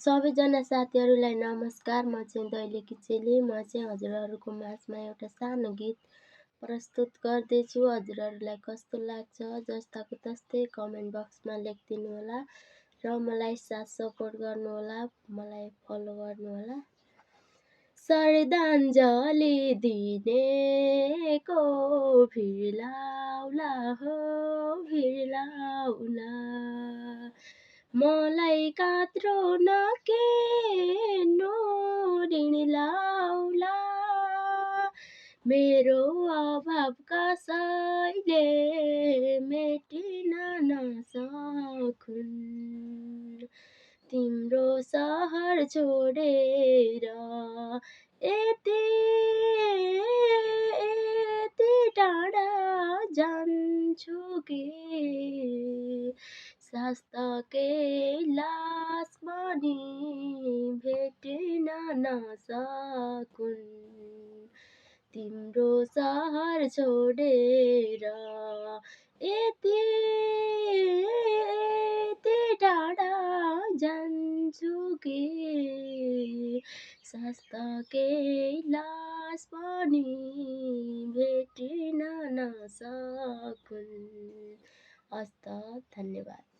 सबैजना साथीहरूलाई नमस्कार। म चाहिँ दैलेकी चेली। म चाहिँ हजुरहरूको माझमा एउटा सानो गीत प्रस्तुत गर्दैछु। हजुरहरूलाई कस्तो लाग्छ जस्ताको तस्तै कमेन्ट बक्समा लेखिदिनु होला र मलाई साथ सपोर्ट गर्नुहोला, मलाई फलो गर्नुहोला। श्रद्धाञ्जली दिनेको भिड लाउला हो, भिड लाउला, मलाई कात्रो नकेर्नु ऋण लाउला, मेरो अभाव कसैले मेटिन नसकुन्, तिम्रो सहर छोडेर यति टाढा जान्छु कि शास्ताकै लास पनि भेटिन नसकुन्, तिम्रो सहर छोडेर यति टाढा जान्छु कि शास्ताकै लास पनि भेटिन नसकुन्। हस्त, धन्यवाद।